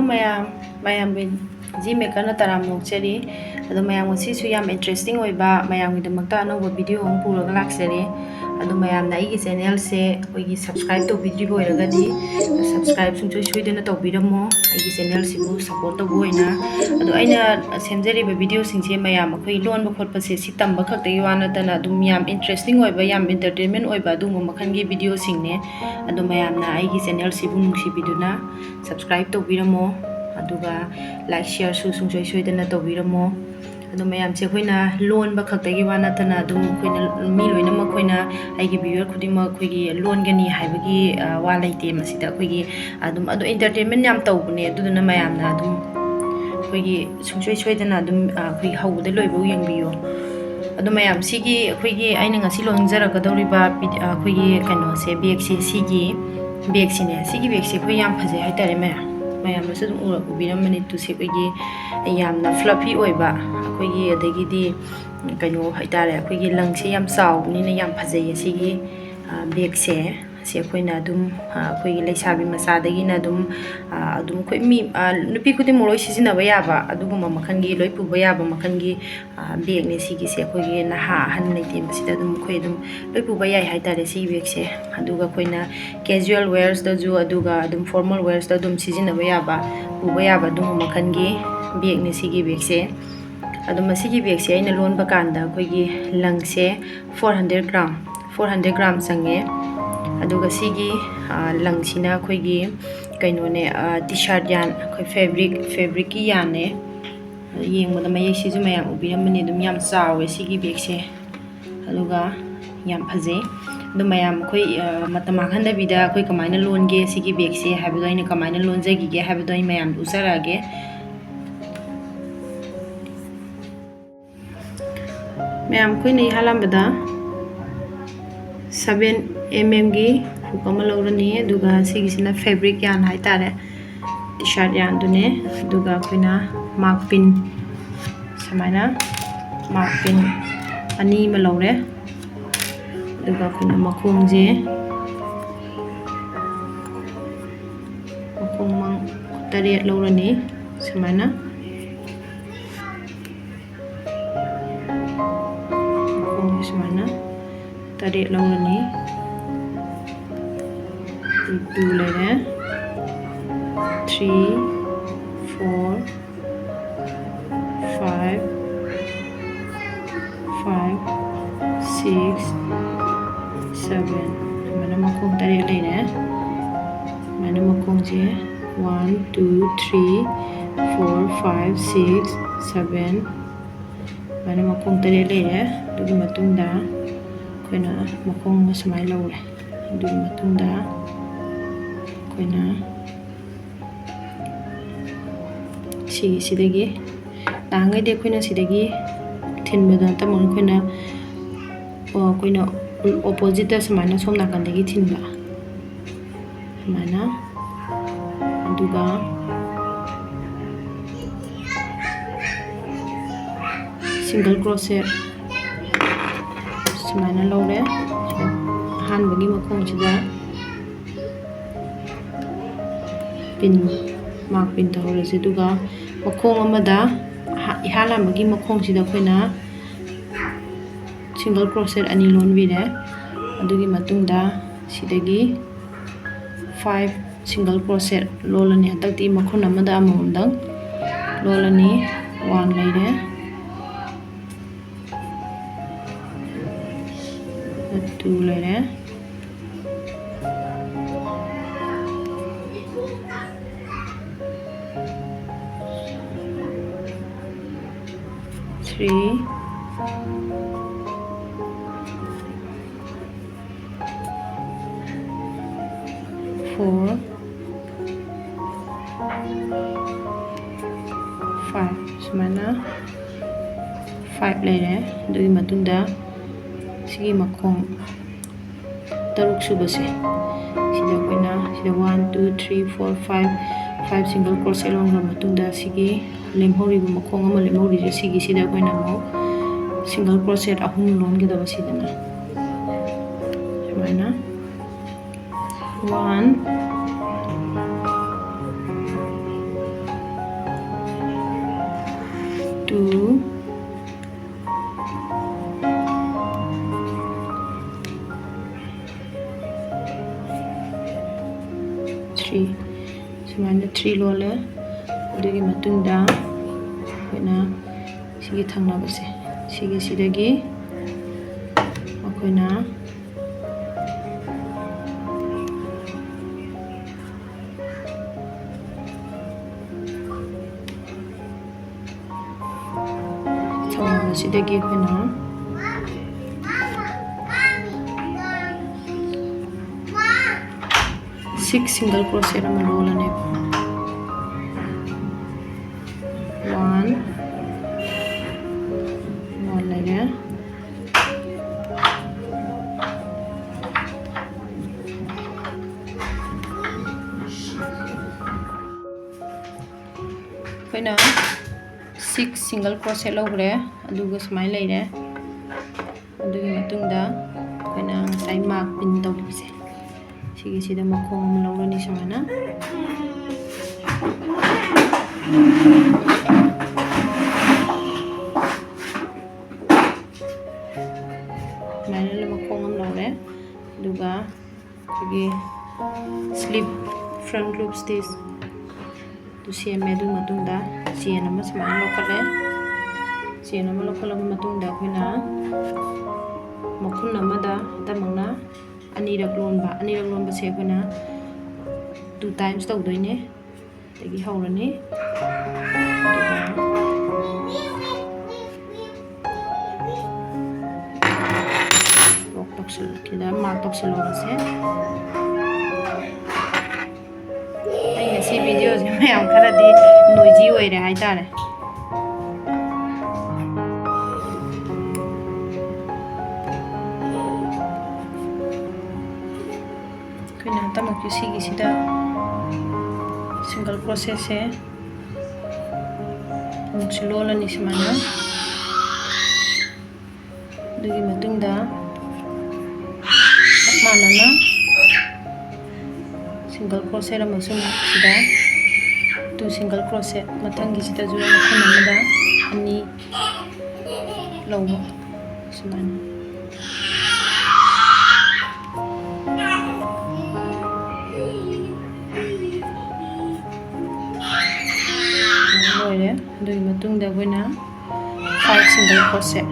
mayam ji maker na taram nokchari ado mayam ngasi su yam interesting oiba mayam gi damakta no video on puro laksari ado mayam na igi channel se oigi subscribe to video boiragadi subscribe sum choi choi dena to biramo igi channel sibu support to boina ado aina semjari be video singse mayam khoi lon ba khot pase si tamba khak te wana tana dum yam interesting oiba yam entertainment oiba dum makhan gi video singne ado mayam na igi channel sibu nungsi biduna subscribe to biramo aduga like share su sung choi choi dena to biramo ado mayam che khoina lon ba khak te gi wana tana dum khoina mi loina ma khoina aigi viewer khudima khoigi lon gani haibagi wa laite masida khoigi adum ado entertainment yam tawbune aduna mayam na adum khoigi sung choi choi dena adum khoigi hawde loibo yengbiyo ado mayam sigi khoigi aina ngasi longjara kadoriba khoigi kano se bag se sigi bag sine sigi bag se khoi yam phaje haitare mayam su dum ura kubiram mani tu se khoigi yam na fluffy oiba khoigi adagidi kano haitare khoigi langse yam saw ni na yam phaje sigi bag se se khoina dum khoigi leisabi masadagi na dum khoi mi nupi khudi moloi sijina ba yaba aduguma makhangi loi pu ba yaba makhangi bag ne sigi se khoigi na han nei tem sida dum khoi dum loi pu ba yai haitare si bag se aduga khoina casual wears da ju aduga dum formal wears da dum sijina ba yaba pu ba yaba dum makhangi bag ne sigi bag se adum sigi bag se aina lon ba kanda khoigi langse 400 gram sange aduga sigi langsina khoigi kaino ne t-shirt yan khoi fabric ki yan ne yengmada mayek siju mayam ubiramani dum yam chawe sigi bag se aduga yam phaje dum mayam khoi matama khanda bida khoi kamaina longe sigi bag se habido ina kamaina lonjagi ge habido mayam usarage mayam khoi nei halambada 7 mm gi hukama lorani duga sigisina fabric yan haitare t-shirt yan dune duga khoina mark pin samaina mark pin ani ma lore duga khoina makhong je makhong mang tariat lorani samaina makhong samaina tariat lorani 2 layer 3 4 5 6 7 mana makong tari layer mana makong je 1 2 3 4 5 6 7 mana makong tari layer dugi matungda koina makong samai laure dugi matungda koina sidagi tangai de koina sidagi thinbada tamon koina opposite samana somna kandagi thinba mana aduga single crochet samana lore han bagi makong chida pin mark pin to hore duga makhong amada ihala magi makhong sida khoina single crochet ani lon bire adugi matungda sidagi 5 single crochet lolani hatakti makhon amada amondang lolani 1 leire 2 leire 3 4 5 semana 5 layer dari matunda sigi makong taruk subase sida koina sida 1 2 3 4 5 single crochet long matunda sigi lemhori bu makong ama lemhori je sigi sida koina mo single crochet ahum lon ge da sidana semana 1 3 sumana 3 lole adugi matungda akoina sigi thangnabase sigi sidagi akoina sidagi akoina 6 single crochet ama lolane 1 lege akoina 6 single crochet logre aduga sumai leire adugi matungda akoina ngasai mark pin tawlibise sigi sida makhong am lawrani sumana maila makhong am lawre aduga sigi slip front loop stitch tu seme du matungda chain ama sumana lokale chain ama lokalaba matungda akoina makhun amada tamangna anirak lonba se akoina 2 times tawdoine tagi hawrani lock toxel kida mark toxel lorase ai ngasi video je mayam kharadi noisy oire haitare akoina tamak sigi sida single crochet se lolani sumana dugi matungda manana single crochet amasung sida 2 single crochet mathangi sida jura makhun amada ani lawba sumana adugi matungda akoina 5 single crochet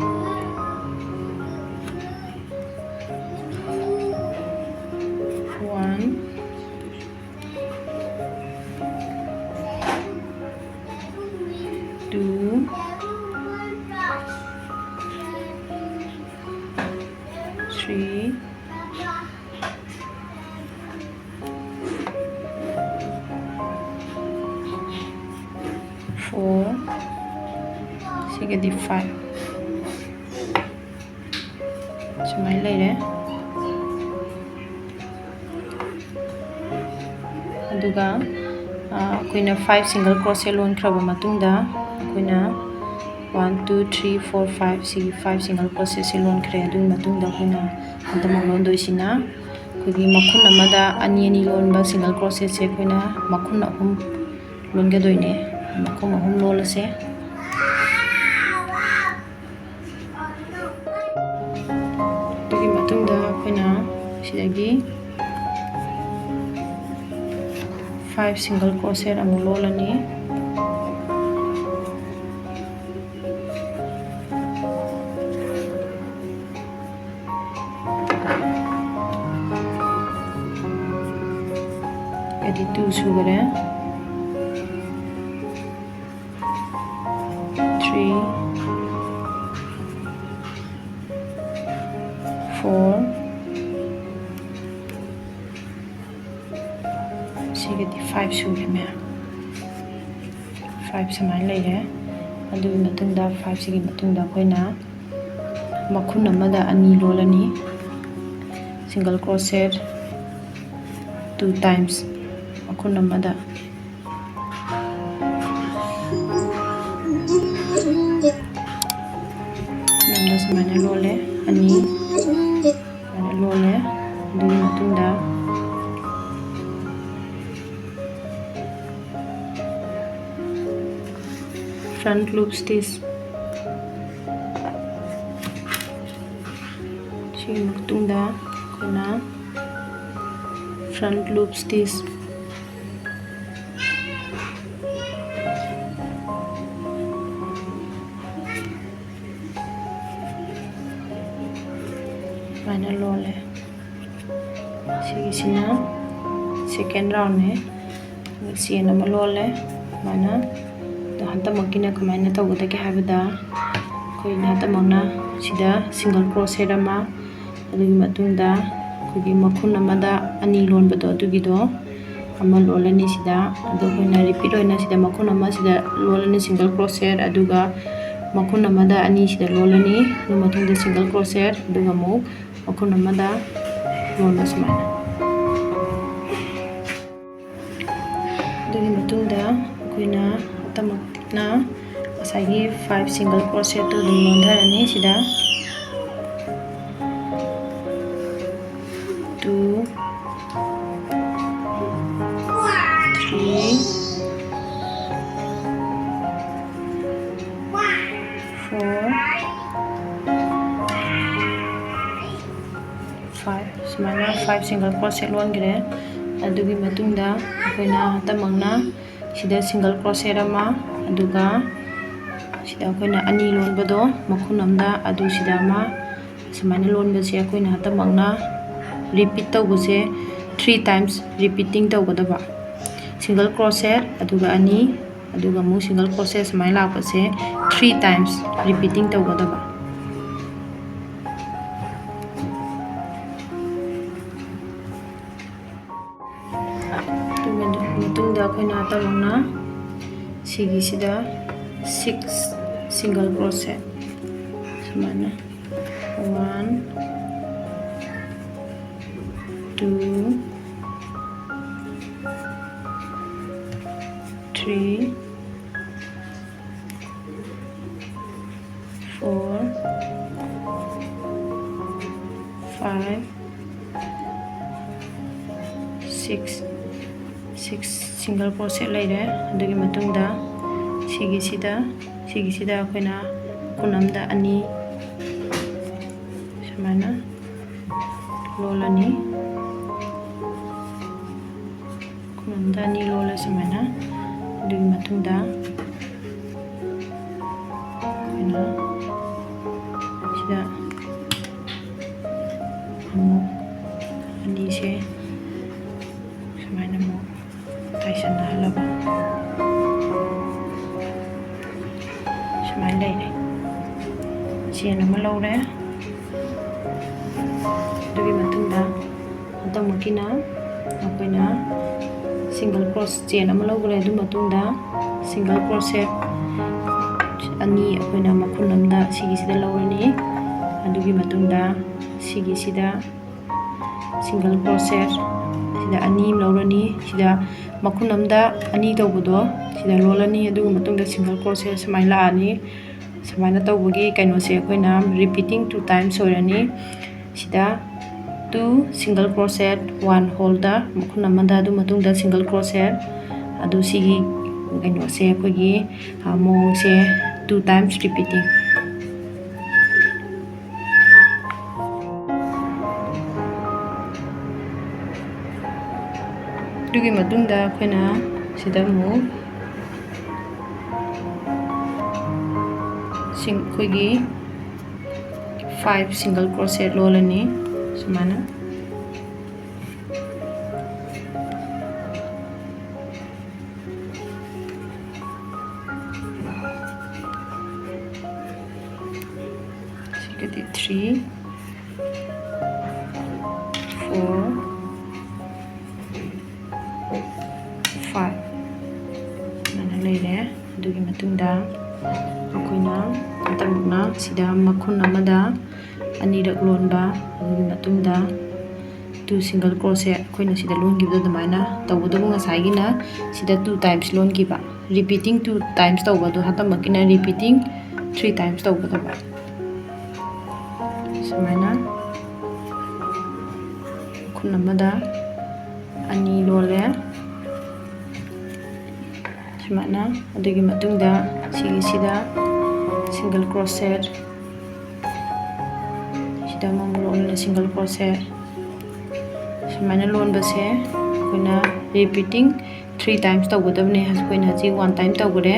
1 2 3 4 sigadi 5 sumai leire aduga akoina 5 single crochet lon khraba matungda akoina 1 2 3 4 5 sigi 5 single crochet se lon khre adu matungda akoina antamang lon doisina akogi makhun amada ani lonba single crochet se akoina makhun ahum longa doine makhum ahum lolase adugi matungda akoina sidagi 5 single crochet amu lolani edi 2 sugare 3 4 sigadi 5 sugame 5 samai leire adugi matungda 5 sigi matungda akoina makhun amada ani lolani single crochet 2 times makhun amada namda samana lole ani lole adugi matungda front loop stitch sigi matungda akoina front loop stitch sumana lole sigisina second round ne chain ama lole mana da hanta makina kamaina tawda ke habada koina tamangna sida single crochet ama adugi matungda kogi makhun amada ani lonbado adugido ama lolani sida adu koina repeat oina sida makhun ama sida lolani single crochet aduga makhun amada ani sida lolani adu matungda single crochet aduga mo makhun amada lonba sumana adugi matungda koina tamakna asagi 5 single crochet to londharani sida 2 3 4 5 sumana 5 single crochet longire adugi matungda akoina tamangna sida single crochet ama aduga sida akoina ani lonbado makhun amda adu sida ama sumana lonbase akoina tamangna repeat tawbase 3 times repeating tawgadaba single crochet aduga ani aduga mu single crochet sumai lakpase 3 times repeating tawgadaba matungda akoina tamangna sigi sida 6 single crochet sumana 1 2 3 4 5 6 single crochet laire adugi matungda sigisida akoina kunamda ani sumana lolani kunamda ani lola sumana adugi matungda akoina sida amuk ani se sumana mo taisana halaba sumai laire chain ama laure adugi matungda antamakina akoina single crochet chain ama laugre adu matungda single crochet ani akoina makhun amda sigisida laurani adugi matungda sigisida single crochet sida ani laurani sida makhun amda ani tawbado sida lolani adugi matungda single crochet sumai laani sumana tawbagi kainose akoina repeating 2 times orani sida 2 single crochet 1 holder makhun amada adu matungda single crochet adu sigi kainose akogi mose 2 times repeating adugi matungda akoina sida mu kogi 5 single crochet lolani sumana sigadi 3 4 5 mana laire adugi matungda akoina tamna sida makhun amada anirak lonba adugi matungda 2 single crochet akoina sida longibda damaina tawbadu ngasagina sida 2 times longiba repeating 2 times tawbadu hatamakina repeating 3 times tawbadaba sumana khun amada ani lole sumana adugi matungda sigisida single crochet sida mamulona single crochet sumana lonbase akoina repeating 3 times tawgadabne akoina ji 1 time tawgare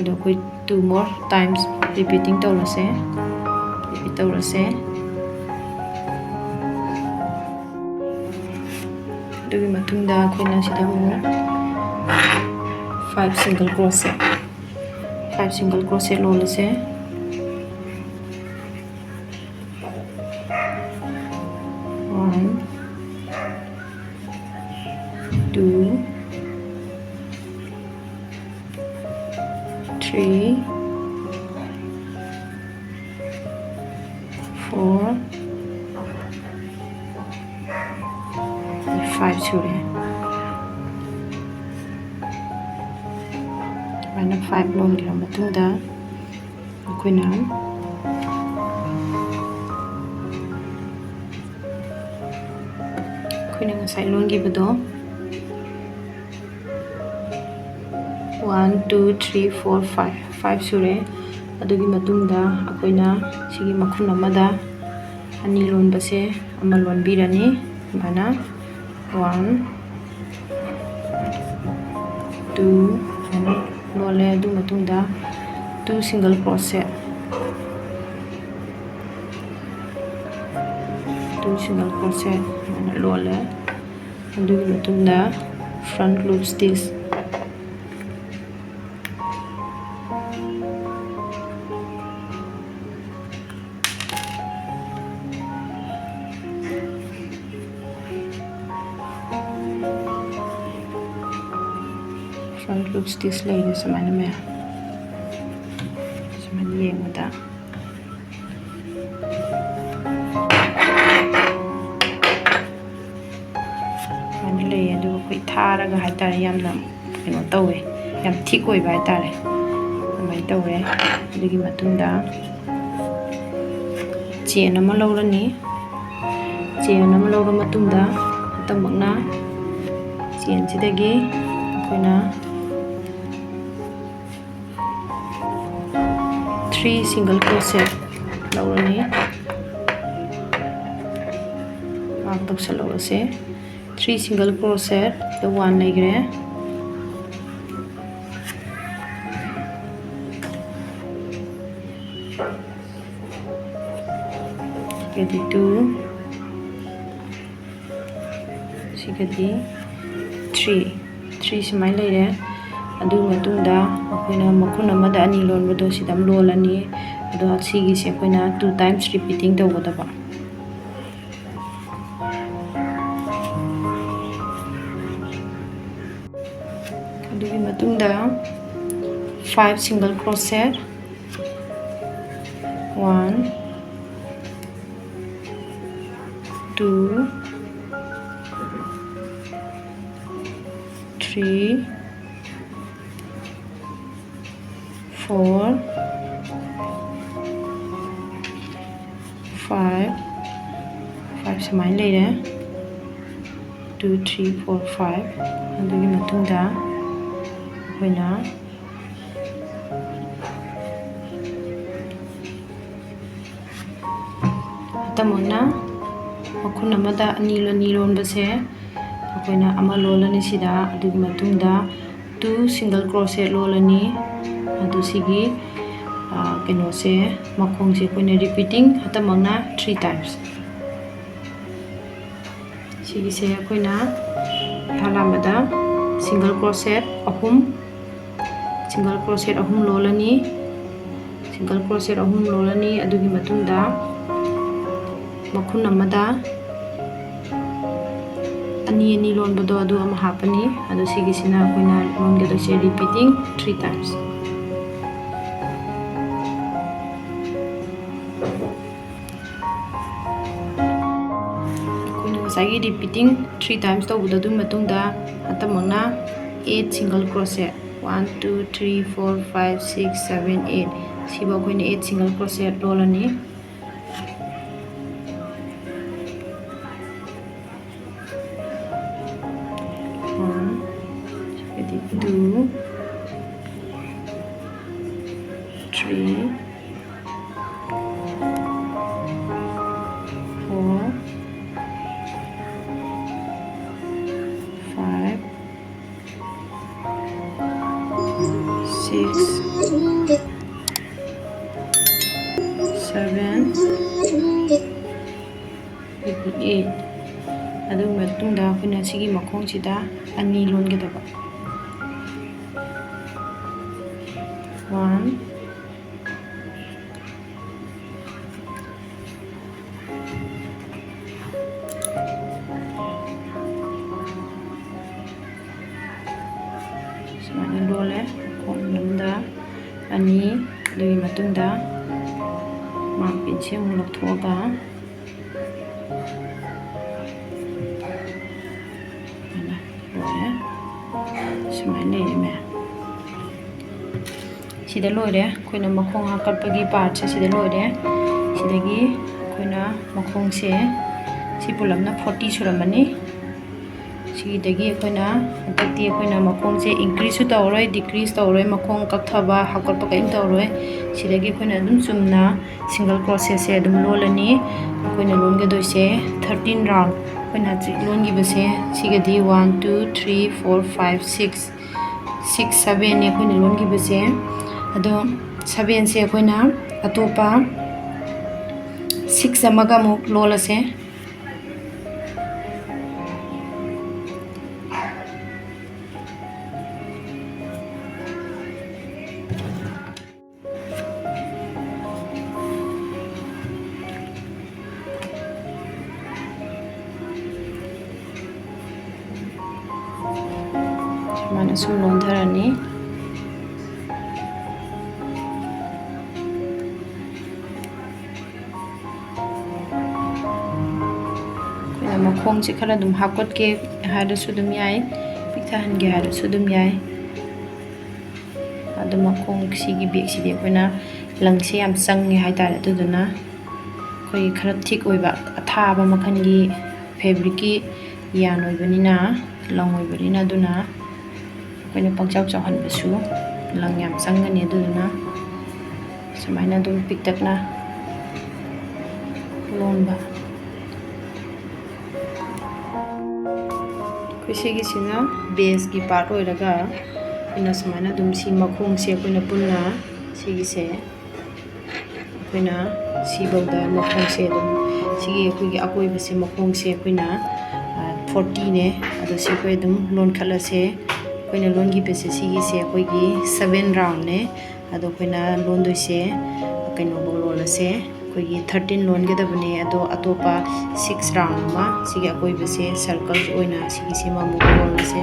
ado koi 2 more times repeating tawrase repeat tawrase ꯑꯗꯨꯒꯤ ꯃꯇꯨꯡꯗ ꯑꯩꯈꯣꯏꯅ ꯁꯤꯗ ꯑꯃꯨꯛ 5 single crochet 5 single crochet ꯂꯣꯜꯂꯁꯦ. 1 2 3 4 5 sure. Mana 5 long di matungda akoina ngasai long gibado 1 2 3 4 5 sure. Adugi matungda akoina sigi makhun amada ani lonbase ama lonbirani mana 1 2 lole adu matungda 2 single crochet 2 single crochet mana lole adu matungda front loop stitch front loop stitch lagi samana me samana yengda mana lay adu koi tharaga haitare yamna keno tawe yam thik oiba haitare amai tawe adugi matungda chain ama lawrani chain ama lawra matungda tamakna chain sidagi akoina 3 single crochet lawrani mark tawsalawase 3 single crochet the one legre sigadi 2 sigadi 3 samai leire adu matungda akoina makhun amada ani lonbado sidam lolani ado sigi se akoina 2 times repeating tawgadaba adugi matungda 5 single crochet 1 2 3 4 5 samai leire 2 3 4 5 adugi matungda akoina tamona makhun amada ani lonbase akoina ama lolani sida adugi matungda 2 single crochet lolani adu sigi keno se makhong se koina repeating hatamangna 3 times sigi se koina halamada single crochet ahum lolani adugi matungda makhun amada ani lonbado adu ama hapani adu sigi sina koina longgedo se repeating 3 times sagi repeating 3 times tawbudadu matungda atamangna 8 single crochet 1 2 3 4 5 6 7 8 siba koina 8 single crochet lolani two, 3, 4, 5, 6, 7, 8. ꯑꯗꯨꯒꯤ ꯃꯇꯨꯡꯗ ꯑꯩꯈꯣꯏꯅ ꯁꯤꯒꯤ ꯃꯈꯣꯡꯁꯤꯗ ꯑꯅꯤ ꯂꯣꯟꯒꯗꯕ 1 sumana lole mkhonda ani adugi matungda marpin se amuk lakthoga ana lole sumana leme sida loire koina makhong hakatpagi part se sida loire sidagi koina makhong se si pulamna 40 suramani सिदगी Koyna तक्ति Koyna मखोंग से increase तौरय decrease तौरय मखोंग कथबा हाकट कइम तौरय सिदगी Koyna दुम Chumna single crochet से दुम लोलनी Koyna लोनगे दोइसे 13 round Koyna लोनगी बसे सिगदी 1 2 3 4 5 6 6 7 ने कोइना लोनगी बसे अदो 7 से कोइना अतोपा 6 अमगा मु लोलसे mana sum londharani koina makhong chi khala dum hakot ke hada sudum yai pikthan ge hada sudum yai adu makhong sigi bek sidi koina langse yam changi hai tar aduduna koi khara thik oiba athaba makhangi fabric ki yan oibanina long oibanina aduna कोइना पंचाव चौहन बसु लंग याम संगनी दुना समाइना दुम पिकटकना लोनबा कुसिगी सिना बेस की पार्ट होइरागा कोइना समाइना दुम सी मखोंग से कोइना पुन्ना सिगी से कोइना सिबौदा मखोंग से दुम सिगी कोइगी अकोइ बसे मखोंग से कोइना 40 ने अदो से कोइ दुम लोन खला से कोइना लोन की पेसे सिगी से कोइगी 7 राउंड ने अदो कोइना लोन दोइसे कइनो बोलोला से कोइगी 13 लोन के दबने अदो अतोपा 6 राउंड मा सिगी कोइ बेसे सर्कल ओइना सिगी से मा बोलोला से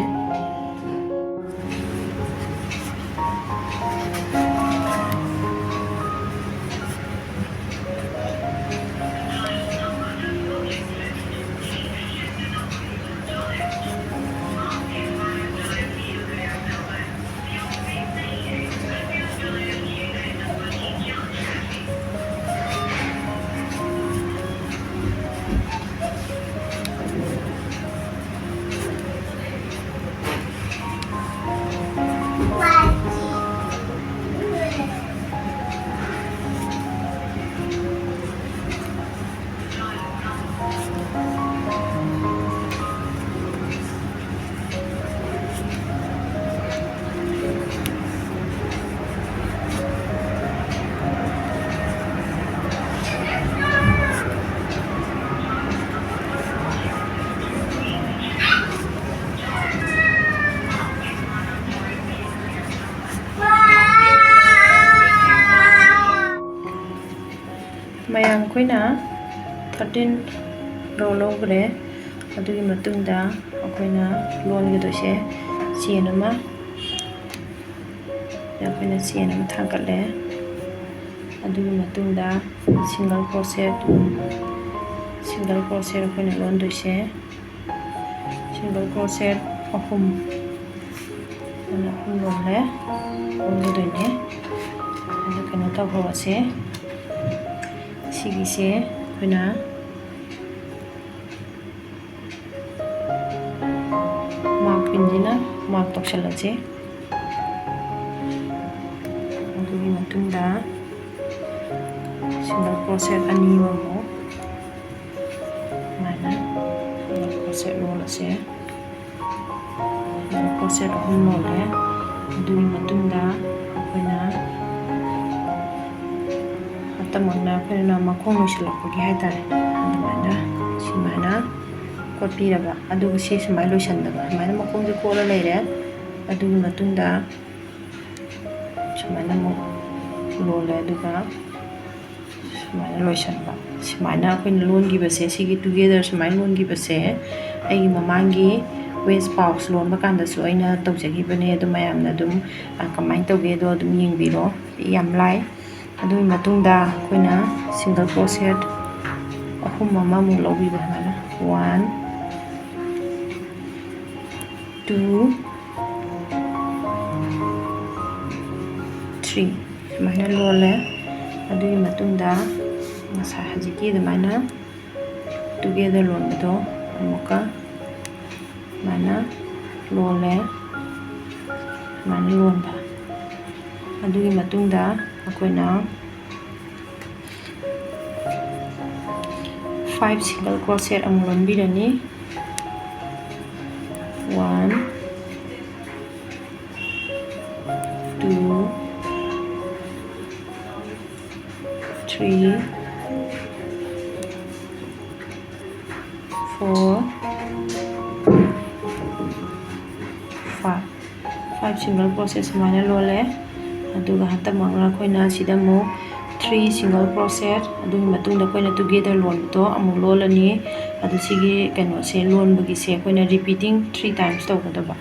mayang koina 13 ro logre adugi matungda akoina loan ge dose chain ama ya koina chain ama thangkale adugi matungda single crochet koina loan dose single crochet ahum loan le loan ge doine adu kana ta bhawase सिगी से कोइना mark पिंजिना mark तोक्सलचे अदुगी मतुंदा single crochet अनि मो माना सिंगल क्रोशेट लोलसे सिंगल क्रोशेट हम लोले अदुगी मतुंदा कोइना तमना फेरना मखों नुसलपगी हाइतारे अदुमाना सिमाना ꯈꯣꯠꯄꯤꯔꯕ ꯑꯗꯨꯒ ꯁꯤ ꯁꯨꯃꯥꯏꯅ ꯂꯣꯏꯁꯟꯗꯕ ꯁꯨꯃꯥꯏꯅ ꯃꯈꯣꯡꯁꯦ ꯀꯣꯠꯂ ꯂꯩꯔꯦ ꯑꯗꯨꯒꯤ ꯃꯇꯨꯡꯗ ꯁꯨꯃꯥꯏꯅ ꯑꯃꯨꯛ ꯂꯣꯜꯂꯦ ꯑꯗꯨꯒ ꯁꯨꯃꯥꯏꯅ ꯂꯣꯏꯁꯟꯕ ꯁꯨꯃꯥꯏꯅ ꯑꯩꯈꯣꯏꯅ ꯂꯣꯟꯈꯤꯕꯁꯦ ꯁꯤꯒꯤ ꯇꯨꯒꯦꯗꯔ ꯁꯨꯃꯥꯏꯅ ꯂꯣꯟꯈꯤꯕꯁꯦ ꯑꯩꯒꯤ ꯃꯃꯥꯡꯒꯤ ꯋꯦꯁ ꯄꯥꯎꯁ ꯂꯣꯟꯕ ꯀꯥꯟꯗꯁꯨ ꯑꯩꯅ ꯇꯧꯖꯈꯤꯕꯅꯦ ꯑꯗꯨ ꯃꯌꯥꯝꯅ ꯑꯗꯨꯝ ꯀꯃꯥꯏꯅ ꯇꯧꯒꯦꯗꯣ ꯑꯗꯨꯝ ꯌꯦꯡꯕꯤꯔꯣ ꯌꯥꯝ ꯂꯥꯏ ꯑꯗꯨꯒꯤ ꯃꯇꯨꯡꯗ ꯑꯩꯈꯣꯏꯅ ꯁꯤꯡꯒꯜ ꯀ꯭ꯔꯣꯁꯦꯠ ꯑꯍꯨꯝ ꯑꯃꯃꯨꯛ ꯂꯧꯕꯤꯕ ꯁꯨꯃꯥꯏꯅ 1 2 3 ꯁꯨꯃꯥꯏꯅ ꯂꯣꯜꯂꯦ ꯑꯗꯨꯒꯤ ꯃꯇꯨꯡꯗ ꯉꯁꯥꯏ ꯍꯧꯖꯤꯛꯀꯤ ꯑꯗꯨꯃꯥꯏꯅ ꯇꯨꯒꯦꯗꯔ ꯂꯣꯟꯕꯗꯣ ꯑꯃꯨꯛꯀ ꯁꯨꯃꯥꯏꯅ ꯂꯣꯜꯂꯦ ꯁꯨꯃꯥꯏꯅ ꯂꯣꯟꯕ ꯑꯗꯨꯒꯤ ꯃꯇꯨꯡꯗ ꯑꯩꯈꯣꯏꯅ 5 single crochet ꯑꯃꯨꯛ ꯂꯣꯟꯕꯤꯔꯅꯤ 1 2 3 4 5 single crochet sumana lole aduga hatamakna akoina sida mu 3 single crochet adugi matungda akoina together lon to amu lolani adu sigi kano se lon bagi se akoina repeating 3 times tawgadaba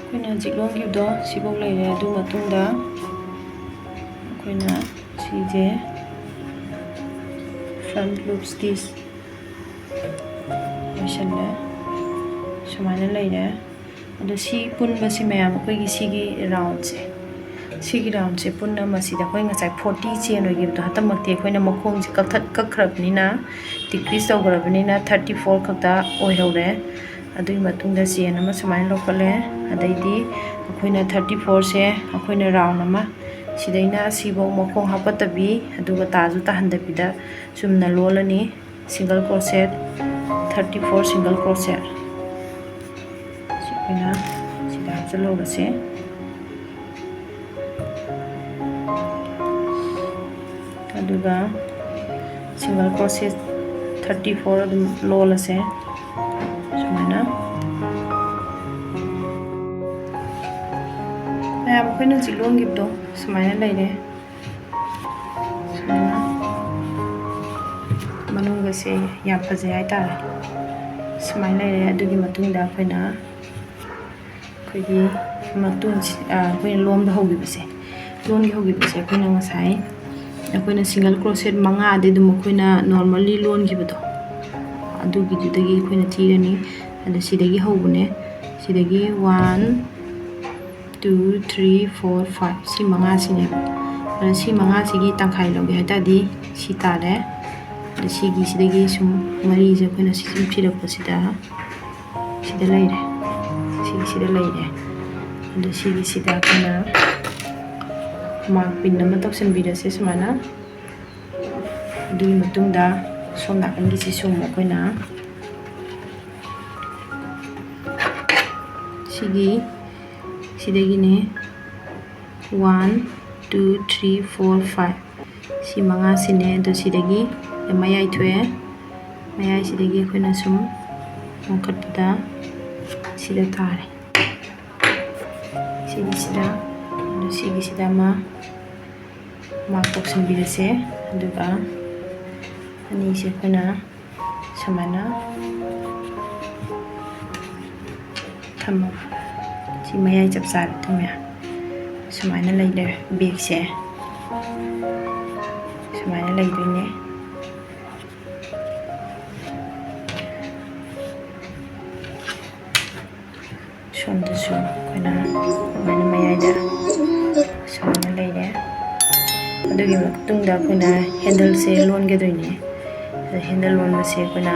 akoina jiklong gibdo sibok leire adu matungda akoina sije front loop stitch loishanna sumana leire adu si punba si mayam akoigi sigi round se punna masida koi ngasai 40 chain ogibdo hatamakti akoina makhong si kakhrabnina decrease tawgrabnina 34 khakta oihore adui matungda chain ama sumana lokale adaidi akoina 34 se akoina round ama sidaina sibo makhong hapatabi aduga taju tahandabida sumna lolani single crochet 34 single crochet sikoina sida hapjalogase aduga single crochet 34 adum lolase sumana ayam koina jilong gibdo sumana leire sumana manungase yam phaje hai tare sumana leire adugi matungda koina koigi matun koina lomda hogibase longi hogibase koina ngasai akoina single crochet manga ade dum koina normally lon gibado adugi dudagi koina tirani adu sidagi hobune sidagi 1 2 3 4 5 si manga sine si manga sigi tangkhai loge haitadi si tare adu sigi sidagi sum mari je koina sisim phirakpa sida leire sida leire adu sigi sida koina mark pin nama toksen bidase sumana dui matungda som nakan gi sum koina sigi sidagi ne 1 2 3 4 5 si manga sine do sidagi mayai thwe mayai sidagi koina sum mongkatda sida tare sigi sida do sigi sida ma toksen bidase aduga ani se koina samana thama si mayai chapsar thumya sumana leile bag se sumana leidune shonda su koina mana mayai da sumana leile adugi matungda koina handle se lon ge doine handle lon se koina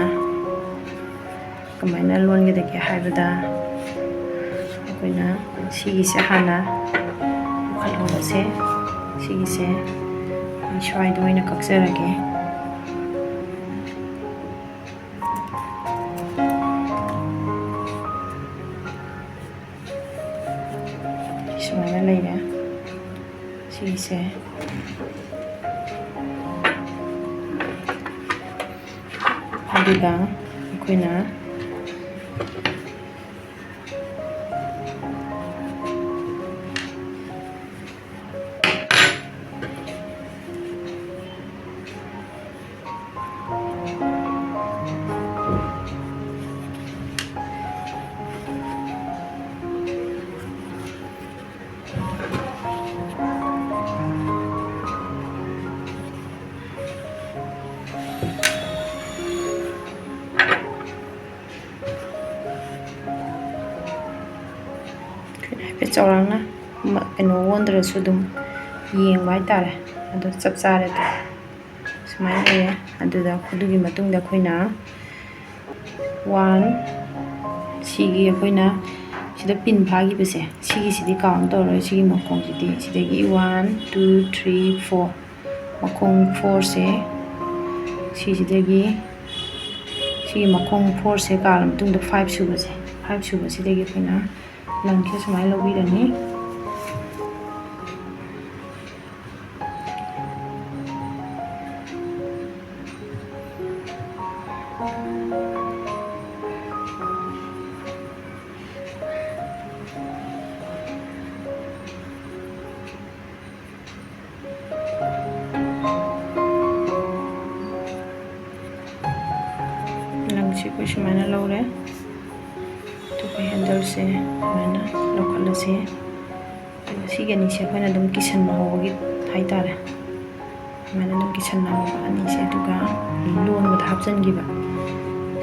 kamaina lon ge de haibada koina sigi se hana khalona se sigi se shwai doina kaksarage sumana leire sigi se ꯑꯗꯨꯒ ꯑꯩꯈꯣꯏꯅ ꯍꯥꯏꯐꯦꯠ ꯆꯥꯎꯔꯥꯛꯅ ꯀꯩꯅꯣ ꯑꯣꯟꯗ꯭ꯔꯁꯨ ꯑꯗꯨꯝ ꯌꯦꯡꯕ ꯍꯥꯏꯇꯥꯔꯦ ꯑꯗꯨ ꯆꯞ ꯆꯥꯔꯦ ꯁꯨꯃꯥꯏꯅ ꯂꯩꯔꯦ ꯑꯗꯨꯒꯤ ꯃꯇꯨꯡꯗ ꯑꯩꯈꯣꯏꯅ ꯁꯤꯒꯤ ꯑꯩꯈꯣꯏꯅ ꯁꯤꯗ ꯄꯤꯟ ꯐꯥꯈꯤꯕꯁꯦ ꯁꯤꯒꯤꯁꯤꯗꯤ ꯀꯥꯎꯟ ꯇꯧꯔꯣꯏ ꯁꯤꯒꯤ ꯃꯈꯣꯡꯁꯤꯗꯤ ꯁꯤꯗꯒꯤ 1 2 3 4 ꯃꯈꯣꯡ 4ꯁꯦ ꯁꯤꯒꯤ ꯃꯈꯣꯡ 4ꯁꯦ ꯀꯥꯜꯂ ꯃꯇꯨꯡꯗ 5 ꯁꯨꯕꯁꯤꯗꯒꯤ ꯑꯩꯈꯣꯏꯅ ꯂꯪꯁꯦ ꯁꯨꯃꯥꯏꯅ ꯂꯧꯕꯤꯔꯅꯤ ꯂꯪꯁꯦ ꯑꯩꯈꯣꯏ ꯁꯨꯃꯥꯏꯅ ꯂꯧꯔꯦ ꯑꯗꯨꯒ ꯍꯦꯟꯗꯜꯁꯦ ꯁꯨꯃꯥꯏꯅ ꯂꯧꯈꯠꯂꯁꯤ ꯑꯗꯨꯒ ꯁꯤꯒꯤ ꯑꯅꯤꯁꯦ ꯑꯩꯈꯣꯏꯅ ꯑꯗꯨꯝ ꯀꯤꯁꯟꯕ ꯍꯧꯕꯒꯤ ꯍꯥꯏꯇꯥꯔꯦ ꯁꯨꯃꯥꯏꯅ ꯑꯗꯨꯝ ꯀꯤꯁꯟꯕ ꯍꯧꯕ ꯑꯅꯤꯁꯦ ꯑꯗꯨꯒ ꯂꯣꯟꯕꯗ ꯍꯥꯞꯆꯤꯟꯈꯤꯕ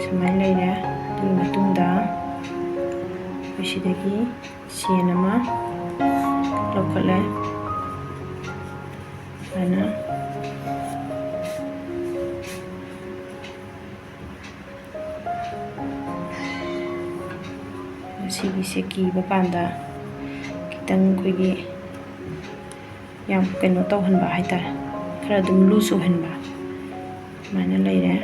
ꯁꯨꯃꯥꯏꯅ ꯂꯩꯔꯦ ꯑꯗꯨꯒꯤ ꯃꯇꯨꯡꯗ ꯑꯩꯈꯣꯏ ꯁꯤꯗꯒꯤ ꯆꯦꯟ ꯑꯃ ꯂꯧꯈꯠꯂꯦ ꯁꯨꯃꯥꯏꯅ ꯁꯤꯒꯤꯁꯦ ꯀꯤꯕ ꯀꯥꯟꯗ ꯈꯤꯇꯪ ꯑꯩꯈꯣꯏꯒꯤ ꯌꯥꯝ ꯀꯩꯅꯣ ꯇꯧꯍꯟꯕ ꯍꯥꯏꯇꯥꯔꯦ ꯈꯔ ꯑꯗꯨꯝ ꯂꯨꯖ ꯑꯣꯏꯍꯟꯕ ꯁꯨꯃꯥꯏꯅ ꯂꯩꯔꯦ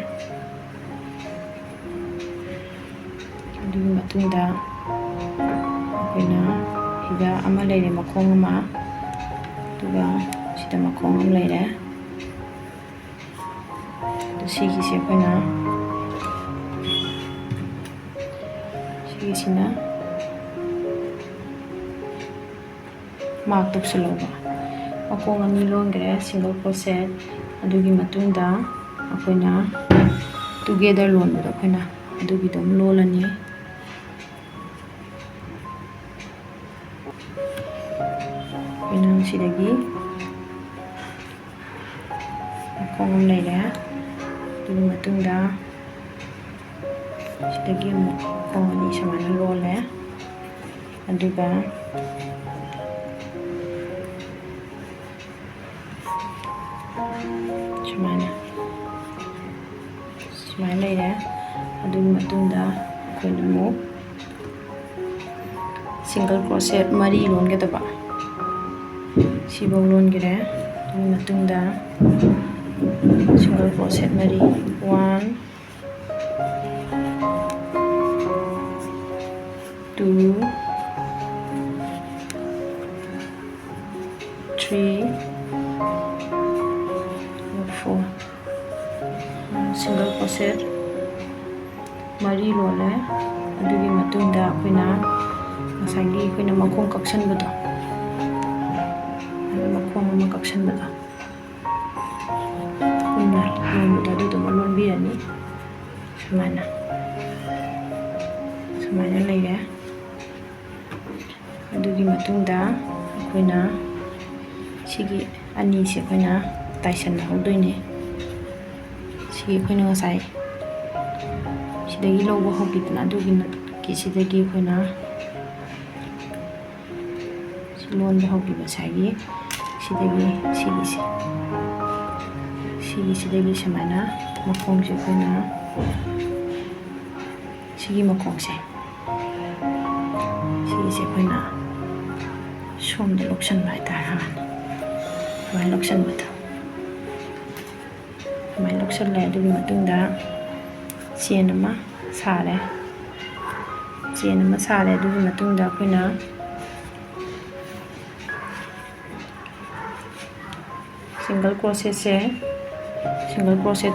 ꯑꯗꯨꯒꯤ ꯃꯇꯨꯡꯗ ꯑꯩꯈꯣꯏꯅ ꯁꯤꯗ ꯑꯃ ꯂꯩꯔꯦ ꯃꯈꯣꯡ ꯑꯃ ꯑꯗꯨꯒ ꯁꯤꯗ ꯃꯈꯣꯡ ꯑꯃ ꯂꯩꯔꯦ ꯑꯗꯨ ꯁꯤꯒꯤꯁꯦ ꯑꯩꯈꯣꯏꯅ ꯁꯤꯒꯤꯁꯤꯅ ꯃꯥꯔꯛ ꯇꯧꯁꯜꯂꯧꯕ ꯃꯈꯣꯡ ꯑꯅꯤ ꯂꯣꯟꯈ꯭ꯔꯦ ꯁꯤꯡꯒꯜ ꯀ꯭ꯔꯣꯁꯦꯠ ꯑꯗꯨꯒꯤ ꯃꯇꯨꯡꯗ ꯑꯩꯈꯣꯏꯅ ꯇꯨꯒꯦꯗꯔ ꯂꯣꯟꯕꯗꯣ ꯑꯩꯈꯣꯏꯅ ꯑꯗꯨꯒꯤꯗꯣ ꯑꯃ ꯂꯣꯜꯂꯅꯤ ꯑꯩꯈꯣꯏꯅ ꯁꯤꯗꯒꯤ ꯃꯈꯣꯡ ꯑꯃ ꯂꯩꯔꯦ ꯑꯗꯨꯒꯤ ꯃꯇꯨꯡꯗ ꯁꯤꯗꯒꯤ ꯑꯃꯨꯛ ꯃꯈꯣꯡ ꯑꯅꯤ ꯁꯨꯃꯥꯏꯅ ꯂꯣꯜꯂꯦ ꯑꯗꯨꯒ ꯁꯨꯃꯥꯏꯅ ꯂꯩꯔꯦ ꯑꯗꯨꯒꯤ ꯃꯇꯨꯡꯗ ꯑꯩꯈꯣꯏꯅ ꯑꯃꯨꯛ ꯁꯤꯡꯒꯜ ꯀ꯭ꯔꯣꯁꯦꯠ 3 ꯂꯣꯟꯒꯗꯕ ꯁꯤꯐꯧ ꯂꯣꯟꯈꯔꯦ ꯑꯗꯨꯒꯤ ꯃꯇꯨꯡꯗ ꯁꯤꯡꯒꯜ ꯀ꯭ꯔꯣꯁꯦꯠ 3 1 2 3 4 ꯁꯤꯡꯒꯜ ꯀ꯭ꯔꯣꯁꯦꯠ 3 ꯂꯣꯜꯂꯦ ꯑꯗꯨꯒꯤ ꯃꯇꯨꯡꯗ ꯑꯩꯈꯣꯏꯅ ꯉꯁꯥꯏꯒꯤ ꯑꯩꯈꯣꯏꯅ ꯃꯈꯣꯡ ꯀꯛꯁꯟꯕꯗꯣ ꯃꯈꯣꯡ ꯑꯃ ꯀꯛꯁꯟꯕꯗꯣ ꯄꯨꯟꯅ ꯂꯣꯟꯕꯗꯣ ꯑꯗꯨꯗꯨꯃ ꯂꯣꯟꯕꯤꯔꯅꯤ ꯁꯨꯃꯥꯏꯅ ꯂꯩꯔꯦ ꯑꯗꯨꯒꯤ ꯃꯇꯨꯡꯗ ꯑꯩꯈꯣꯏꯅ ꯁꯤꯒꯤ ꯑꯅꯤꯁꯦ ꯑꯩꯈꯣꯏꯅ ꯇꯥꯏꯁꯟꯅꯍꯧꯗꯣꯏꯅꯦ ꯁꯤꯒꯤ ꯑꯩꯈꯣꯏꯅ ꯉꯁꯥꯏ ꯁꯤꯗꯒꯤ ꯂꯧꯕ ꯍꯧꯈꯤꯗꯅ ꯑꯗꯨꯒꯤ ꯁꯤꯗꯒꯤ ꯑꯩꯈꯣꯏꯅ ꯂꯣꯟꯕ ꯍꯧꯈꯤꯕ ꯉꯁꯥꯏꯒꯤ ꯁꯤꯗꯒꯤ ꯁꯤꯒꯤꯁꯤꯗꯒꯤ ꯁꯨꯃꯥꯏꯅ ꯃꯈꯣꯡꯁꯦ ꯑꯩꯈꯣꯏꯅ ꯁꯤꯒꯤ ꯃꯈꯣꯡꯁꯦ ꯁꯤꯒꯤꯁꯦ ꯑꯩꯈꯣꯏꯅ ꯁꯣꯝꯗ ꯂꯧꯁꯟꯕ ꯍꯥꯏꯇꯥꯔꯦ ꯍꯥꯟꯅ ꯑꯗꯨꯃꯥꯏꯅ ꯂꯧꯁꯟꯕꯗꯣ ꯑꯗꯨꯃꯥꯏꯅ ꯂꯧꯁꯜꯂꯦ ꯑꯗꯨꯒꯤ ꯃꯇꯨꯡꯗ ꯆꯦꯟ ꯑꯃ ꯁꯥꯔꯦ ꯑꯗꯨꯒꯤ ꯃꯇꯨꯡꯗ ꯑꯩꯈꯣꯏꯅ ꯁꯤꯡꯒꯜ ꯀ꯭ꯔꯣꯁꯦꯠ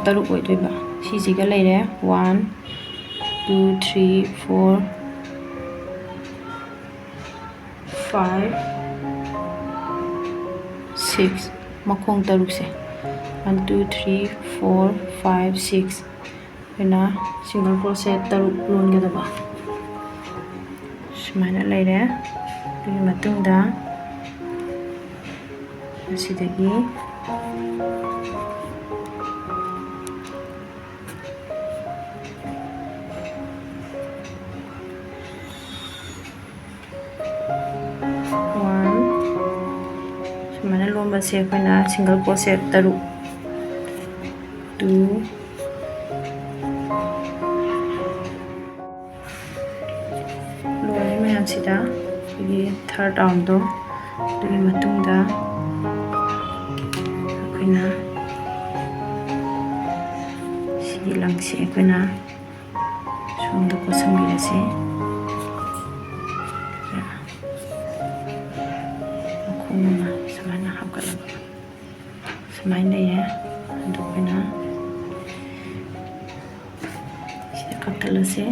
3 ꯑꯣꯏꯗꯣꯏꯕ Sisiga leire 1 2 3 4 5 6 makhong taruk se 1 2 3 4 5 6 ena single crochet taruk lon ga daba sumaina leire dui matungda asidagi mana lomba se akhona single crochet taruk 2 lore mayam sida igi third round do dui matungda akhona si langsi akhona somda ko samgirase akhona samana hakala samaina ya andukena sida kaktalase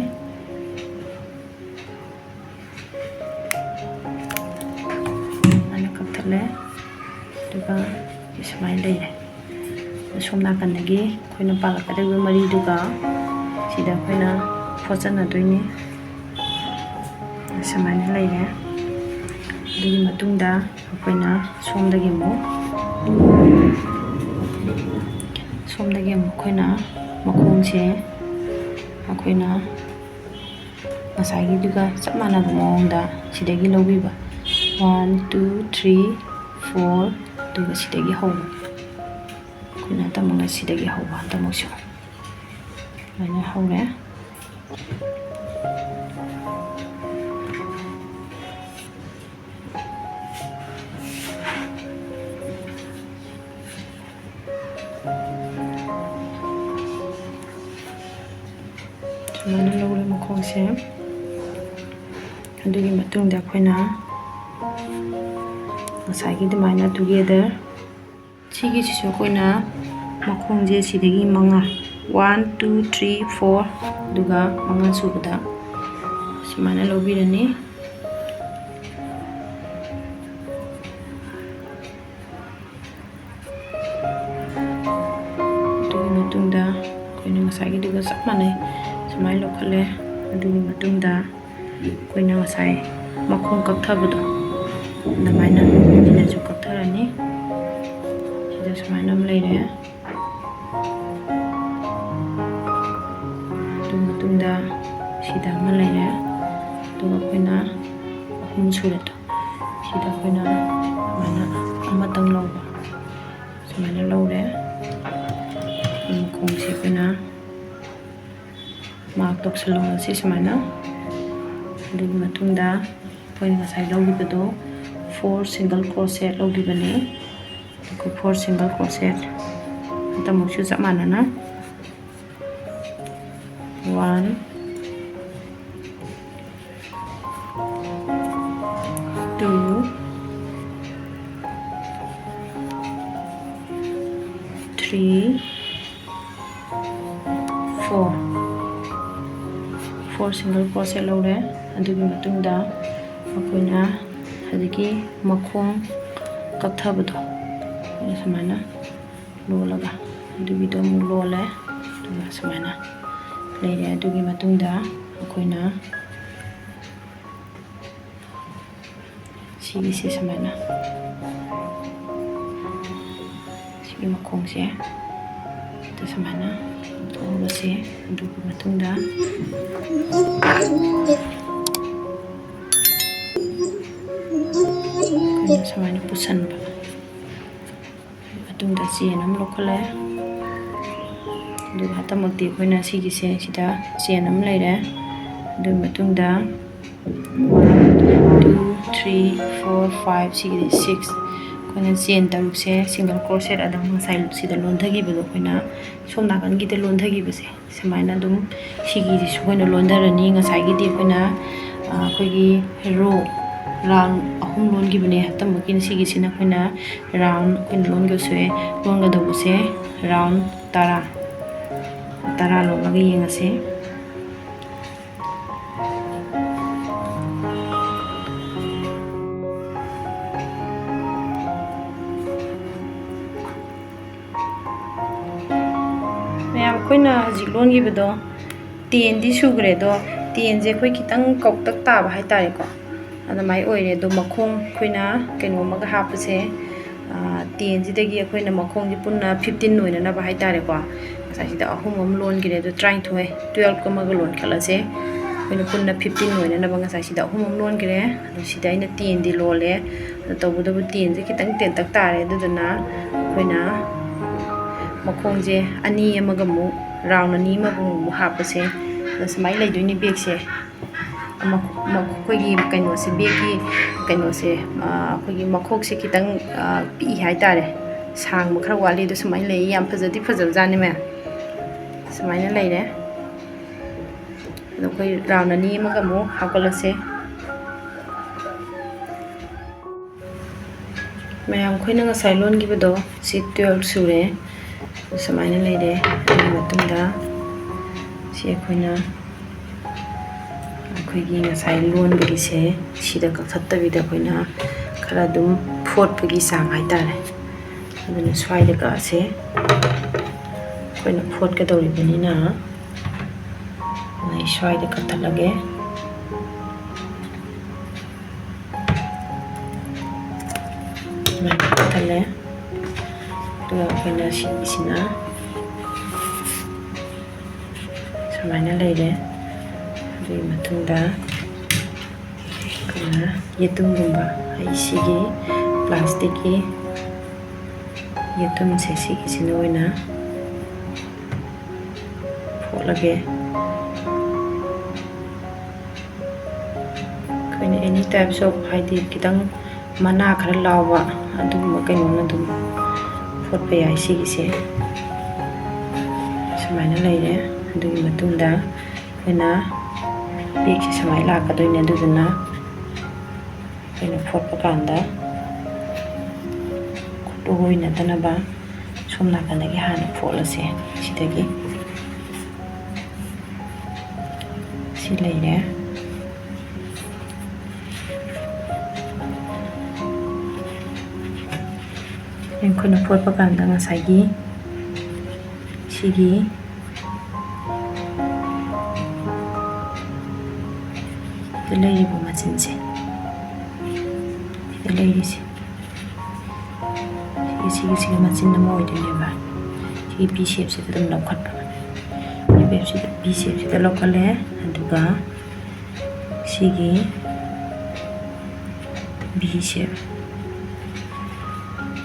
ana kaktale duga samaina ya somna kanagi khoina palakadega mari duga sida khoina phojana doini samaina leire digi matungda akhona somdagi mo khoina makhong se akhona masagi duga samana mongda sidagi lobiba 1 2 3 4 duga sidagi hoba khoina tamanga sidagi hoba tamoksho mana hore mana lore makhong se adugi matungda khoina masagi de mana together sigi sisu khoina makhong je sidagi manga 1 2 3 4 duga manga subada simana lobirani adugi matungda khoina masagi duga sapmane samai lokhale adugi matungda koina ngasai makhong kakthabado namaina ina ju kaktharani sida samaina leire adugi matungda sida leire duga koina ahum surato sida koina mana amatang loba samaina lore makhong se koina mark toksalong si sumana adugi matungda koina ngasai logibado 4 single crochet logibani ko 4 single crochet tamokshu samana na 1 2 3 4 single crochet lore adugi matungda akoina hadiki makhong kakthabado samana lolaga adugi do mu lole duga samana leire adugi matungda akoina sigi se samana sigi makhong se to samana to base adugi matungda samana pusan ba matungda chen am lokhale du hata moti koina sigi se sida chen am leire du matungda 1 2 3 4 5 sigi 6 koina chen taruk se single crochet adam ngasai sida lonthagi bedo koina somna kan gite lonthagi bese samaina dum sigi ji koina londarani ngasai gite koina khoigi row round ahum lon gi bane hatam kin sigi sina koina round koina lon go se lon ga do se round tara 10 ꯂꯣꯜꯂꯒ ꯌꯦꯡꯉꯁꯤ ꯃꯌꯥꯝ ꯑꯩꯈꯣꯏꯅ ꯍꯧꯖꯤꯛ ꯂꯣꯟꯈꯤꯕꯗꯣ 10ꯗꯤ ꯁꯨꯈ꯭ꯔꯦ ꯑꯗꯣ 10ꯁꯦ ꯑꯩꯈꯣꯏ ꯈꯤꯇꯪ ꯀꯧꯇꯛ ꯇꯥꯕ ꯍꯥꯏꯇꯥꯔꯦꯀꯣ ꯑꯗꯨꯃꯥꯏꯅ ꯑꯣꯏꯔꯦ ꯑꯗꯣ ꯃꯈꯣꯡ ꯑꯩꯈꯣꯏꯅ ꯀꯩꯅꯣꯝꯃꯒ ꯍꯥꯞꯄꯁꯦ 10ꯁꯤꯗꯒꯤ ꯑꯩꯈꯣꯏꯅ ꯃꯈꯣꯡꯁꯦ ꯄꯨꯟꯅ 15 ꯑꯣꯏꯅꯅꯕ ꯍꯥꯏꯇꯥꯔꯦꯀꯣ ꯉꯁꯥꯏꯁꯤꯗ 3 ꯑꯃ ꯂꯣꯟꯈꯤꯔꯦ ꯑꯗꯣ 19 12 ꯑꯃꯒ ꯂꯣꯟꯈꯠꯂꯁꯦ ꯑꯩꯈꯣꯏꯅ ꯄꯨꯟꯅ 15 ꯑꯣꯏꯅꯅꯕ ꯉꯁꯥꯏꯁꯤꯗ 3 ꯑꯃ ꯂꯣꯟꯈꯤꯔꯦ ꯑꯗꯣ ꯁꯤꯗ ꯑꯩꯅ 10ꯗꯤ ꯂꯣꯜꯂꯦ ꯑꯗꯣ ꯇꯧꯕꯇꯕꯨ 10ꯁꯦ ꯈꯤꯇꯪ ꯇꯦꯟꯇꯛ ꯇꯥꯔꯦ ꯑꯗꯨꯗꯨꯅ ꯑꯩꯈꯣꯏꯅ ꯃꯈꯣꯡꯁꯦ 2 ꯑꯃꯒ ꯑꯃꯨꯛ ꯔꯥꯎꯟ 2 ꯑꯃꯒ ꯑꯃꯨꯛ ꯍꯥꯞꯄꯁꯦ ꯑꯗꯣ ꯁꯨꯃꯥꯏꯅ ꯂꯩꯗꯣꯏꯅꯤ ꯕꯦꯒꯁꯦ ꯑꯩꯈꯣꯏꯒꯤ ꯀꯩꯅꯣꯁꯦ ꯕꯦꯒꯀꯤ ꯀꯩꯅꯣꯁꯦ ꯑꯩꯈꯣꯏꯒꯤ ꯃꯈꯣꯛꯁꯦ ꯈꯤꯇꯪ ꯄꯤꯛꯏ ꯍꯥꯏꯇꯥꯔꯦ ꯁꯥꯡꯕ ꯈꯔ ꯋꯥꯠꯂꯤ ꯑꯗꯣ ꯁꯨꯃꯥꯏꯅ ꯂꯩ ꯌꯥꯝ ꯐꯖꯗꯤ ꯐꯖꯕꯖꯥꯠꯅꯤ ꯃꯌꯥꯝ ꯁꯨꯃꯥꯏꯅ ꯂꯩꯔꯦ ꯑꯗꯣ ꯑꯩꯈꯣꯏ ꯔꯥꯎꯟ 2 ꯑꯃꯒ ꯑꯃꯨꯛ ꯍꯥꯞꯀꯠꯂꯁꯦ ꯃꯌꯥꯝ ꯑꯩꯈꯣꯏꯅ ꯉꯁꯥꯏ ꯂꯣꯟꯈꯤꯕꯗꯣ ꯁꯤ 12 ꯁꯨꯔꯦ ꯁꯨꯃꯥꯏꯅ ꯂꯩꯔꯦ ꯑꯗꯨꯒꯤ ꯃꯇꯨꯡꯗ ꯁꯤ ꯑꯩꯈꯣꯏꯒꯤ ꯉꯁꯥꯏ ꯂꯣꯟꯕꯒꯤꯁꯦ ꯁꯤꯗ ꯀꯛꯊꯠꯇꯕꯤꯗ ꯑꯩꯈꯣꯏꯅ ꯈꯔ ꯑꯗꯨꯝ ꯐꯣꯠꯄꯒꯤ ꯆꯥꯡ ꯍꯥꯏꯇꯥꯔꯦ ꯑꯗꯨꯅ ꯁ꯭ꯋꯥꯏꯗ ꯀꯛꯑꯁꯦ ꯑꯩꯈꯣꯏꯅ ꯐꯣꯠꯀꯗꯧꯔꯤꯕꯅꯤꯅ ꯑꯩ ꯁ꯭ꯋꯥꯏꯗ ꯀꯛꯊꯠꯂꯒꯦ ꯁꯨꯃꯥꯏꯅ ꯀꯛꯊꯠꯂꯦ ꯑꯗꯨꯒ ꯑꯩꯈꯣꯏꯅ ꯁꯤꯒꯤꯁꯤꯅ ꯁꯨꯃꯥꯏꯅ ꯂꯩꯔꯦ ꯑꯗꯨꯒꯤ ꯃꯇꯨꯡꯗ ꯑꯩꯈꯣꯏꯅ ꯌꯦꯇꯨꯝꯒꯨꯝꯕ ꯑꯩ ꯁꯤꯒꯤ ꯄ꯭ꯂꯥꯁꯇꯤꯛꯀꯤ ꯌꯦꯇꯨꯝꯁꯦ ꯁꯤꯒꯤꯁꯤꯅ ꯑꯣꯏꯅ ꯐꯣꯠꯂꯒꯦ ꯑꯩꯈꯣꯏꯅ ꯑꯦꯅꯤ ꯇꯥꯏꯞꯁ ꯑꯣꯐ ꯍꯥꯏꯗꯤ ꯈꯤꯇꯪ ꯃꯅꯥ ꯈꯔ ꯂꯥꯎꯕ ꯑꯗꯨꯒꯨꯝꯕ ꯀꯩꯅꯣꯅ ꯑꯗꯨꯝ ꯐꯣꯠꯄ ꯌꯥꯏ ꯁꯤꯒꯤꯁꯦ ꯁꯨꯃꯥꯏꯅ ꯂꯩꯔꯦ ꯑꯗꯨꯒꯤ ꯃꯇꯨꯡꯗ ꯑꯩꯈꯣꯏꯅ ꯕꯦꯒꯁꯦ ꯁꯨꯃꯥꯏꯅ ꯂꯥꯛꯀꯗꯣꯏꯅꯦ ꯑꯗꯨꯗꯨꯅ ꯑꯩꯈꯣꯏꯅ ꯐꯣꯠꯄ ꯀꯥꯟꯗ ꯈꯨꯠꯂꯣꯏꯅꯗꯅꯕ ꯁꯣꯝ ꯅꯥꯀꯟꯗꯒꯤ ꯍꯥꯟꯅ ꯐꯣꯠꯂꯁꯦ ꯁꯤꯗꯒꯤ ꯁꯤ ꯂꯩꯔꯦ ꯑꯩꯈꯣꯏꯅ ꯐꯣꯠꯄ ꯀꯥꯟꯗ ꯉꯁꯥꯏꯒꯤ ꯁꯤꯒꯤ ꯂꯩꯔꯤꯕ ꯃꯆꯤꯟꯁꯦ ꯁꯤꯗ ꯂꯩꯔꯤꯁꯦ ꯁꯤꯒꯤꯁꯤꯒ ꯃꯆꯤꯟ ꯑꯃ ꯑꯣꯏꯗꯣꯏꯅꯦꯕ ꯁꯤꯒꯤ ꯕꯤ ꯁꯦꯞꯁꯤꯗ ꯑꯗꯨꯝ ꯂꯧꯈꯠꯄ ꯕꯤ ꯁꯦꯞꯁꯤꯗ ꯂꯧꯈꯠꯂꯦ ꯑꯗꯨꯒ ꯁꯤꯒꯤ ꯕꯤ ꯁꯦꯞ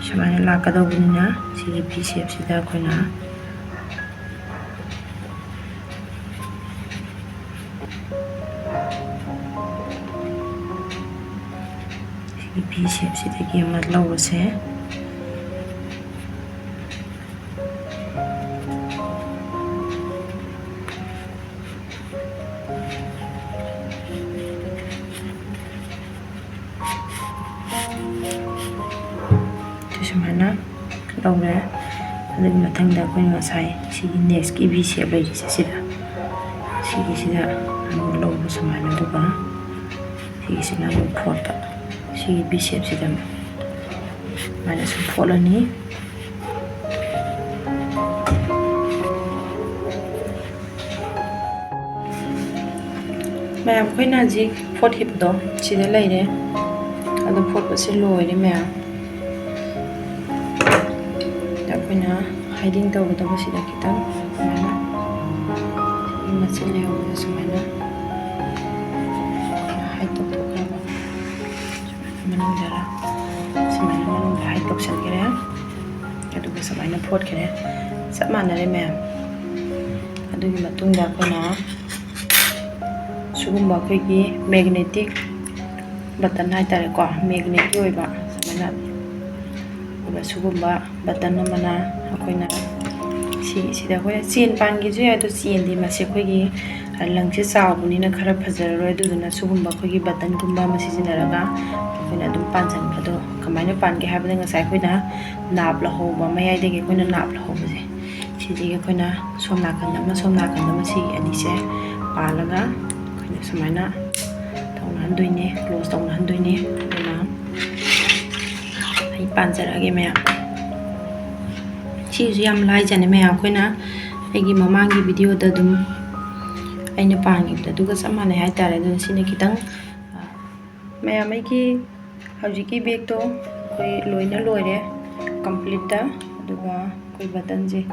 ꯁꯨꯃꯥꯏꯅ ꯂꯥꯛꯀꯗꯧꯕꯅꯤꯅ ꯁꯤꯒꯤ ꯕꯤ ꯁꯦꯞꯁꯤꯗ ꯑꯩꯈꯣꯏꯅ ꯁꯤꯒꯤ ꯕꯤ ꯁꯦꯞꯁꯤꯗꯒꯤ ꯑꯃ ꯂꯧꯔꯁꯦ ꯁꯨꯃꯥꯏꯅ ꯂꯧꯔꯦ ꯑꯗꯨꯒꯤ ꯃꯊꯪꯗ ꯑꯩꯈꯣꯏꯅ ꯉꯁꯥꯏ ꯁꯤꯒꯤ ꯅꯦꯛꯁꯀꯤ ꯕꯤ ꯁꯦꯞ ꯂꯩꯔꯤꯁꯦ ꯁꯤꯒꯤꯁꯤꯗ ꯑꯃꯨꯛ ꯂꯧꯕ ꯁꯨꯃꯥꯏꯅ ꯑꯗꯨꯒ ꯁꯤꯒꯤꯁꯤꯅ ꯑꯃꯨꯛ ꯐꯣꯠꯄ ꯁꯤꯒꯤ ꯕꯤ ꯁꯦꯞꯁꯤꯗ ꯁꯨꯃꯥꯏꯅ ꯁꯨꯝ ꯐꯣꯠꯂꯅꯤ ꯃꯌꯥꯝ ꯑꯩꯈꯣꯏꯅ ꯍꯧꯖꯤꯛ ꯐꯣꯠꯈꯤꯕꯗꯣ ꯁꯤꯗ ꯂꯩꯔꯦ ꯑꯗꯨ ꯐꯣꯠꯄꯁꯦ ꯂꯣꯏꯔꯦ ꯃꯌꯥꯝ ꯑꯩꯈꯣꯏꯅ ꯍꯥꯏꯗꯤꯡ ꯇꯧꯒꯗꯕꯁꯤꯗ ꯈꯤꯇꯪ ꯁꯨꯃꯥꯏꯅ ꯁꯤꯒꯤ ꯃꯆꯤꯟ ꯂꯩꯍꯧꯕꯗ ꯁꯨꯃꯥꯏꯅ ꯍꯥꯏꯠ ꯇꯧꯊꯣꯛꯈ꯭ꯔꯕ ꯃꯅꯨꯡꯗ ꯍꯥꯏꯠ ꯇꯧꯁꯟꯈ꯭ꯔꯦ ꯑꯗꯨꯒ ꯁꯨꯃꯥꯏꯅ ꯐꯣꯠꯈ꯭ꯔꯦ ꯆꯞ ꯃꯥꯟꯅꯔꯦ ꯃꯌꯥꯝ ꯑꯗꯨꯒꯤ ꯃꯇꯨꯡꯗ ꯑꯩꯈꯣꯏꯅ ꯁꯤꯒꯨꯝꯕ ꯑꯩꯈꯣꯏꯒꯤ ꯃꯦꯒꯅꯦꯇꯤꯛ ꯕꯇꯟ ꯍꯥꯏꯇꯥꯔꯦꯀꯣ ꯃꯦꯒꯅꯦꯠꯀꯤ ꯑꯣꯏꯕ ꯁꯨꯃꯥꯏꯅ ꯑꯗꯨꯒ ꯁꯤꯒꯨꯝꯕ ꯕꯇꯟ ꯑꯃꯅ ꯑꯩꯈꯣꯏꯅ ꯁꯤꯒꯤꯁꯤꯗ ꯑꯩꯈꯣꯏꯅ ꯆꯦꯟ ꯄꯥꯟꯒꯦꯁꯨ ꯌꯥꯏ ꯑꯗꯣ ꯆꯦꯟꯗꯤ ꯃꯁꯤ ꯑꯩꯈꯣꯏꯒꯤ ꯂꯪꯁꯦ ꯆꯥꯎꯕꯅꯤꯅ ꯈꯔ ꯐꯖꯔꯔꯣꯏ ꯑꯗꯨꯗꯨꯅ ꯁꯤꯒꯨꯝꯕ ꯑꯩꯈꯣꯏꯒꯤ ꯕꯇꯟꯒꯨꯝꯕ ꯑꯃ ꯁꯤꯖꯤꯟꯅꯔꯒ ꯑꯩꯈꯣꯏꯅ ꯑꯗꯨꯝ ꯄꯥꯟꯁꯤꯟꯕꯗꯣ ꯀꯃꯥꯏꯅ ꯄꯥꯟꯒꯦ ꯍꯥꯏꯕꯗ ꯉꯁꯥꯏ ꯑꯩꯈꯣꯏꯅ ꯅꯥꯞ ꯂꯧꯍꯧꯕ ꯃꯌꯥꯏꯗꯒꯤ ꯑꯩꯈꯣꯏꯅ ꯅꯥꯞ ꯂꯧꯍꯧꯕꯁꯦ ꯁꯤ Sidi akoina somna kanda si anise palaga akoina sumaina tawna handoine close tawna handoine aduna ai panjarage me si yam lai jane me akoina aigi mamangi video da dum aina pangi da duga samane hai tare du sine kitang mayam aigi hawjiki bag to koi loina loire complete da aduga koi button je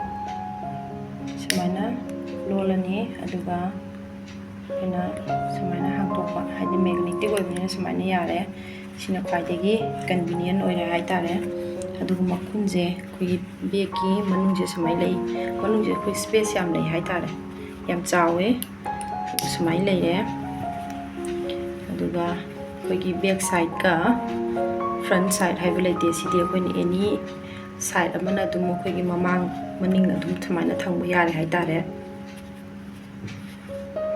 sumaina lolani aduga ina sumaina hangtokpa haidi magnetic oibnina sumaina yare sina khwaidagi convenient oire hai tare aduga makhunje koi bag ki manungje sumai lei manungje koi space yam lei hai tare yam chawe sumai lei re aduga koi ki back side ka front side hai bele te sidi koi ni any side amana dum koi ki mamang maning adum thamaina thangbu yare hai tare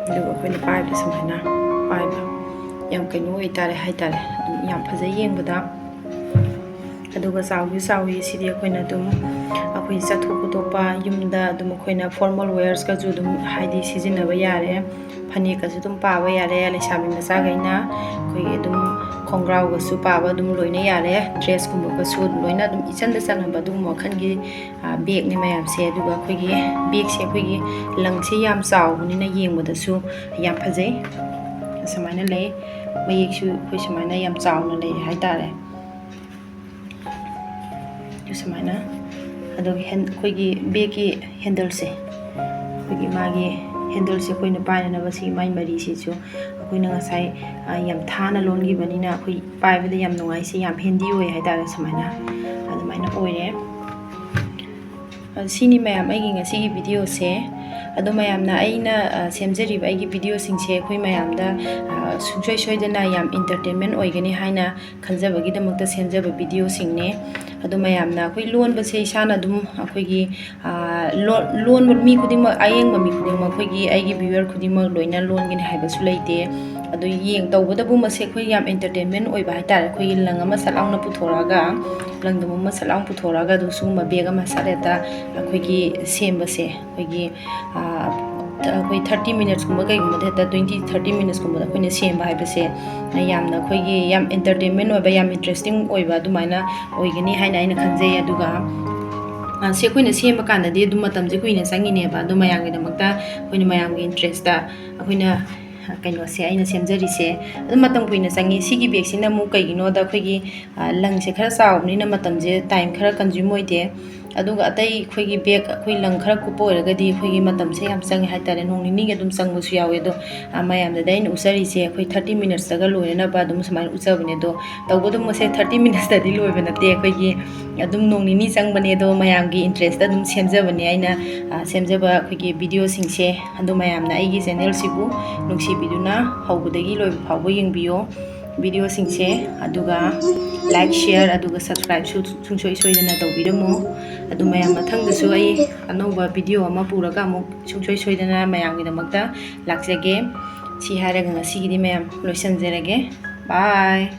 aduga koi ni pai bi sumaina pai ba yam kaino oi tare hai tare yam phajai yengbada aduga sawi sidi akoina dum akoi chathoku topa yumda dum akoina formal wears ka ju dum haidi sijinaba yare phani ka ju dum paaba yare lesabi macha gaina koi dum khongrau ga su paaba dum loina yare dress kumba ka su loina dum ichanda chanaba dum wakhan gi bag ni mayam se aduga koi gi bag se koi gi langse yam chawbuni na yengbada su yam phajai samaina lei mayek su koi samaina yam chawna lei hai tare sumaina adogi koigi beki handle se koigi magi handle se koina paina na basi mai mari si chu koina ngasai yam thana lon gi bani na koi pai bada yam nungai se yam handy oi hai tare sumaina adumaina oire sini mayam aigi ngasi gi video se ado mayam na aina semjeri ba aigi video sing se koi mayam da sungsoi soidana yam entertainment oigani haina khanjabagi damakta semjaba video sing ne ado mayam na koi lon ba se sana dum akoi gi lon mi kuding ma ayeng ba mi kuding ma koi gi aigi viewer kuding ma loina lon gini haiba su leite ado yeng tawbada bu ma se koi yam entertainment oiba hai tare koi lang ama salaung na puthoraga lang dum ma salaung puthoraga du su ma bega ma sareta akoi gi semba se koi gi koi 30 minutes kuma kai kuma da 20-30 minutes kuma da koi ne semba hai ba se yam na koi gi yam entertainment oiba yam interesting oiba du maina oigani haina aina khanjai aduga se koi na semba kan da de du matam je koi na sangi ne ba du mayang gi damakta koi ni mayang gi interest da koi na kaino se aina semjari se adu matam koi na sangi sigi bag sina mu kai gi no da koi gi lang se khara chawni na matam je time khara consume oide aduga atai khoi gi bag khoi lang khara kupo raga di khoi gi matam se yam sang hai tare nong ni ga dum sang bu su yawe do mayam da dain usari se khoi 30 minutes daga loina na ba dum samai usabne do tawbo dum se 30 minutes da di loiba na te khoi gi adum nong ni sang bane do mayam gi interest da dum semjabane aina semjaba khoi gi video sing se adu mayam na ai gi channel sibu nungsi biduna hawbudagi loiba phawbo yengbiyo video sing se aduga like share aduga subscribe su sungsoi soidana tawbiramo adu mayam mathang da su ai anova video ama puraga amuk sungsoi soidana mayam gi damakta lakjage si haraga ngasi gi mayam loisanjerage bye